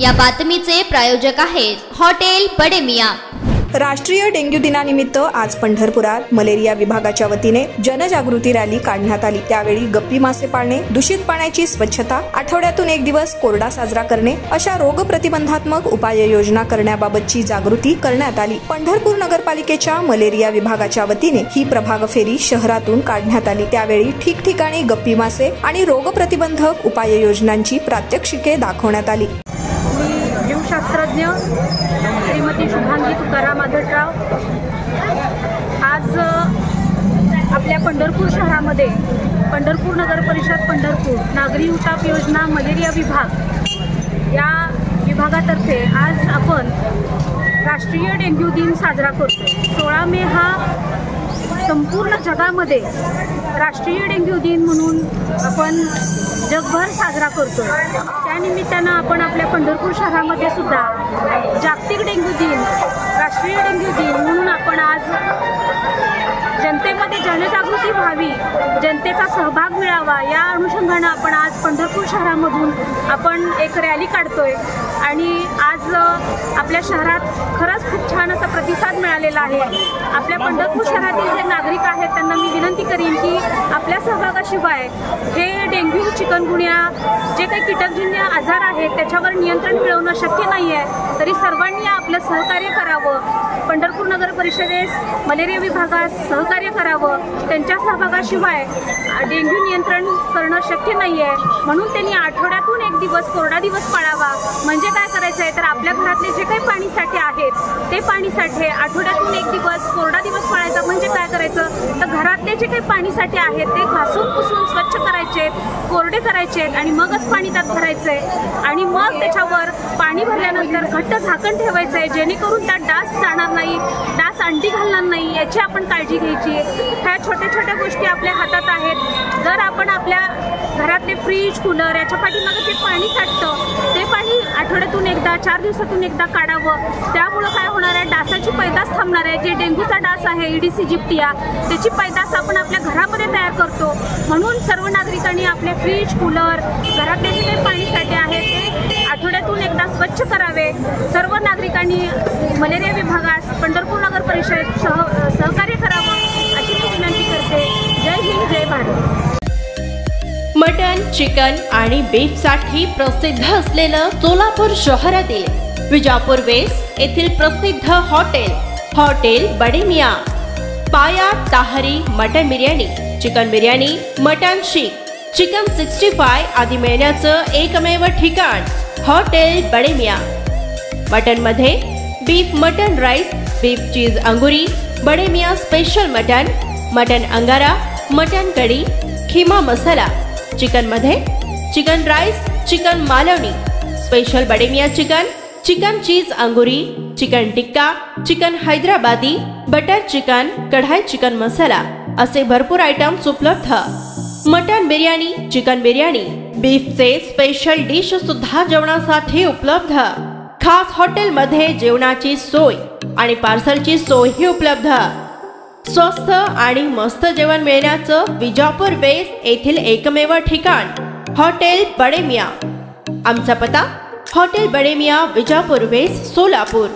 या बातमीचे प्रायोजक आहेत हॉटेल बडे मियां। राष्ट्रीय डेंग्यू दिनानिमित्त आज पंढरपुरात मलेरिया विभागाच्या वतीने जनजागृती रॅली काढण्यात आली। त्यावेळी गप्पी मासे पाळणे, दूषित पाण्याची स्वच्छता, आठवड्यातून एक दिवस कोरडा साजरा करणे अशा रोग प्रतिबंधात्मक उपाययोजना करण्याबाबतची जागृती करण्यात आली। पंढरपूर नगरपालिकेच्या मलेरिया विभागाच्या वतीने ही प्रभाग फेरी शहरातून काढण्यात आली। त्यावेळी ठिकठिकाणी गप्पी मासे आणि रोग प्रतिबंधक उपाययोजनांची प्रात्यक्षिके दाखवण्यात आली। जीवशास्त्रज्ञ श्रीमती शुभांगी तुकाराम आढळराव आज आपल्या पंढरपूर शहरामध्ये पंढरपूर नगर परिषद पंढरपूर नागरी उताप योजना मलेरिया विभाग या विभागातर्फे आज आपण राष्ट्रीय डेंग्यू दिन साजरा करतो। 16 मे हा संपूर्ण जगामध्ये राष्ट्रीय डेंग्यू दिन म्हणून आपण जगभर साजरा करतो। त्यानिमित्तानं आपण आपल्या पंढरपूर शहरामध्ये सुद्धा जागतिक डेंग्यू दिन, राष्ट्रीय डेंग्यू दिन म्हणून आपण आज जनतेमध्ये जनजागृती व्हावी, जनतेचा सहभाग मिळावा या अनुषंगानं आपण आज पंढरपूर शहरामधून आपण एक रॅली काढतोय आणि आज आपल्या शहरात खरंच खूप छान असा प्रतिसाद मिळालेला आहे। आपल्या पंढरपूर शहरातील जे नागरिक आहेत त्यांना मी विनंती करीन की आपल्या सहभागाशिवाय हे डेंग्यू, चिकनगुन्या जे काही कीटकजन्य आजार आहेत त्याच्यावर नियंत्रण मिळवणं शक्य नाही आहे। तरी सर्वांनी आपलं सहकार्य करावं, पंढरपूर नगर परिषदेस मलेरिया विभागास सहकार्य करावं। त्यांच्या सहभागाशिवाय डेंग्यू नियंत्रण करणं शक्य नाही आहे, म्हणून त्यांनी आठवड्यातून एक दिवस कोरडा दिवस पाळावा। म्हणजे काय करायचं आहे तर आपल्या घरातले जे काही पाणी साठे आहेत ते पाणी साठे आठवड्यातून एक दिवस कोरडा दिवस पाळायचा। म्हणजे काय करायचं तर घरातले जे काही पाणी साठे आहेत ते घासून पुसून स्वच्छ करायचे, कोरडे करायचे आणि मगच पाणी त्यात भरायचंय आणि मग त्याच्यावर पाणी भरल्यानंतर घट्ट झाकण ठेवायचंय, जेणेकरून त्यात डास जाणार नाही, डास अंडी घालणार नाही याची आपण काळजी घ्यायची। ह्या छोट्या छोट्या गोष्टी आपल्या हातात आहेत। जर आपण आपल्या घरातले फ्रीज, कूलर याच्या पाठीमागे जे पाणी साठतं ते पाणी आठवड्यातून एकदा, 4 दिवसातून एकदा काढावं। त्यामुळं काय होणार आहे, डासाची पैदास थांबणार आहे। जे डेंग्यूचा डास आहे ईडीसी जिप्टिया त्याची पैदास आपण आपल्या घरामध्ये तयार करतो। म्हणून सर्व नागरिकांनी आपले फ्रीज, कूलर, घरातले जे काही पाणी साठे आहेत ते आठवड्यातून एकदा स्वच्छ करावे। सर्व नागरिकांनी मलेरिया विभागास पंढरपूर नगर परिषद सहकार्य करावं अशी मी विनंती करते। जय हिंद, जय भारत। मटन, चिकन आणि बीफ साठी प्रसिद्ध असलेलं सोलापूर शहरातील विजापूर वेस्ट येथील प्रसिद्ध हॉटेल बडे मियां। पाया ताहरी mutton biryani, chicken biryani, mutton शीख, चिकन 65 आदी मिळण्याचं एकमेव ठिकाण हॉटेल बडे मियां। मटन मध्ये beef mutton rice, beef cheese अंगुरी, Bade Miyan special mutton, mutton अंगारा, मटन कढी, खीमा मसाला। चिकन मध्ये chicken rice, chicken Malvani, special Bade Miyan chicken, chicken cheese अंगुरी, chicken tikka, chicken Hyderabadi, butter chicken, kadhai chicken masala असे भरपूर आयटम्स उपलब्ध। मटन बिर्याणी, चिकन बिर्याणी, बीफचे स्पेशल डिश सुद्धा जेवणासाठी उपलब्ध। खास हॉटेल मध्ये जेवणाची सोय आणि पार्सलची सोयही उपलब्ध। स्वस्त आणि मस्त जेवण मिळण्याचं विजापूर वेस्ट येथील एकमेव ठिकाण हॉटेल बडे मियां। आमचा पत्ता हॉटेल बडे मियां, विजापूर वेस्ट, सोलापूर।